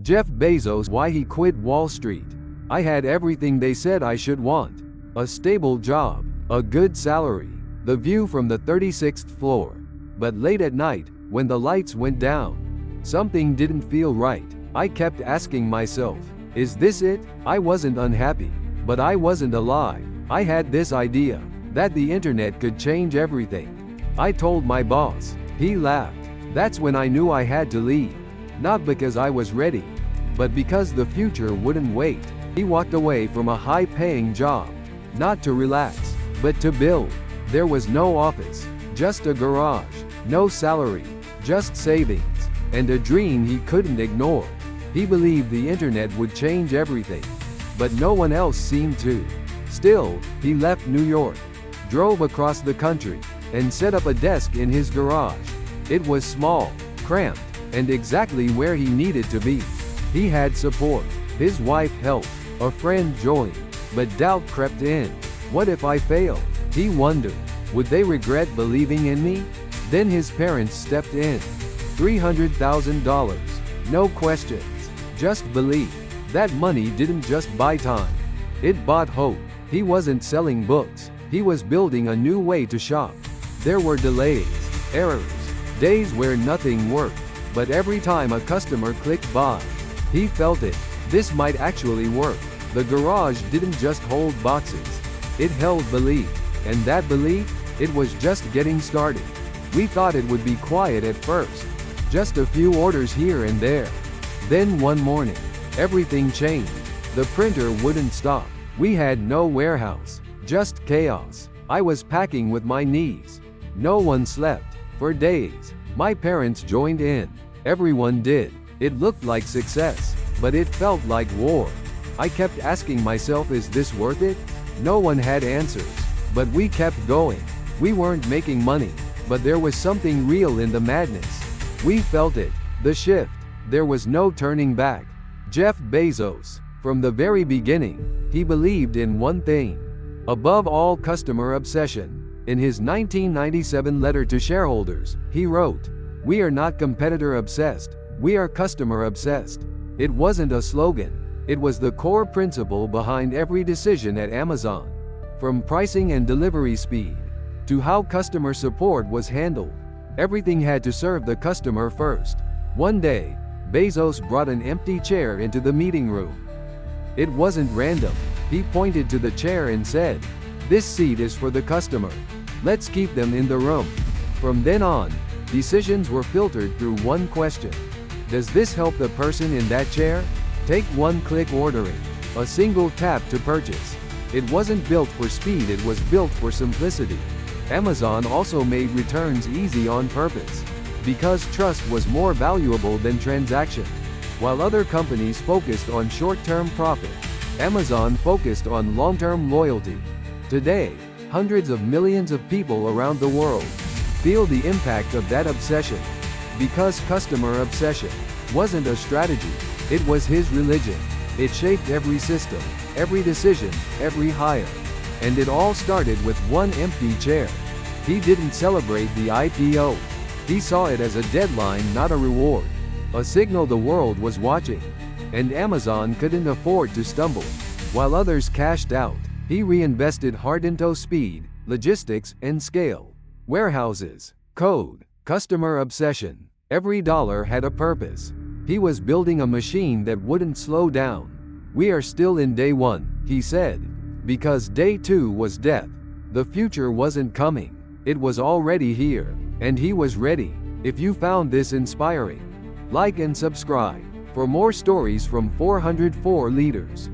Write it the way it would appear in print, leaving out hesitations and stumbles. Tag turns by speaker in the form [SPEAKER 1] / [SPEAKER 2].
[SPEAKER 1] Jeff Bezos, why he quit Wall Street. I had everything they said I should want. A stable job, a good salary, the view from the 36th floor. But late at night, when the lights went down, something didn't feel right. I kept asking myself, is this it? I wasn't unhappy, but I wasn't alive. I had this idea that the internet could change everything. I told my boss. He laughed. That's when I knew I had to leave. Not because I was ready, but because the future wouldn't wait. He walked away from a high-paying job, not to relax, but to build. There was no office, just a garage, no salary, just savings, and a dream he couldn't ignore. He believed the internet would change everything, but no one else seemed to. Still, he left New York, drove across the country, and set up a desk in his garage. It was small, cramped, and exactly where he needed to be. He had support. His wife helped, a friend joined, but doubt crept in. What if I failed? He wondered. Would they regret believing in me? Then his parents stepped in. $300,000. No questions. Just belief. That money didn't just buy time. It bought hope. He wasn't selling books. He was building a new way to shop. There were delays, errors, days where nothing worked. But every time a customer clicked buy, he felt it. This might actually work. The garage didn't just hold boxes. It held belief. And that belief, it was just getting started. We thought it would be quiet at first. Just a few orders here and there. Then one morning, everything changed. The printer wouldn't stop. We had no warehouse. Just chaos. I was packing with my knees. No one slept. For days. My parents joined in. Everyone did. It looked like success, but it felt like war. I kept asking myself, is this worth it? No one had answers, but we kept going. We weren't making money, but there was something real in the madness. We felt it. The shift. There was no turning back. Jeff Bezos. From the very beginning, he believed in one thing. Above all, customer obsession. In his 1997 letter to shareholders, he wrote, "We are not competitor obsessed, we are customer obsessed." It wasn't a slogan. It was the core principle behind every decision at Amazon. From pricing and delivery speed, to how customer support was handled, everything had to serve the customer first. One day, Bezos brought an empty chair into the meeting room. It wasn't random. He pointed to the chair and said, "This seat is for the customer. Let's keep them in the room." From then on, decisions were filtered through one question. Does this help the person in that chair? Take one-click ordering. A single tap to purchase. It wasn't built for speed, it was built for simplicity. Amazon also made returns easy on purpose, because trust was more valuable than transaction. While other companies focused on short-term profit, Amazon focused on long-term loyalty. Today, hundreds of millions of people around the world feel the impact of that obsession. Because customer obsession wasn't a strategy, it was his religion. It shaped every system, every decision, every hire. And it all started with one empty chair. He didn't celebrate the IPO. He saw it as a deadline, not a reward. A signal the world was watching. And Amazon couldn't afford to stumble. While others cashed out, he reinvested hard into speed, logistics, and scale. Warehouses, code, customer obsession. Every dollar had a purpose. He was building a machine that wouldn't slow down. "We are still in day one," he said. Because day two was death. The future wasn't coming. It was already here. And he was ready. If you found this inspiring, like and subscribe for more stories from 404 leaders.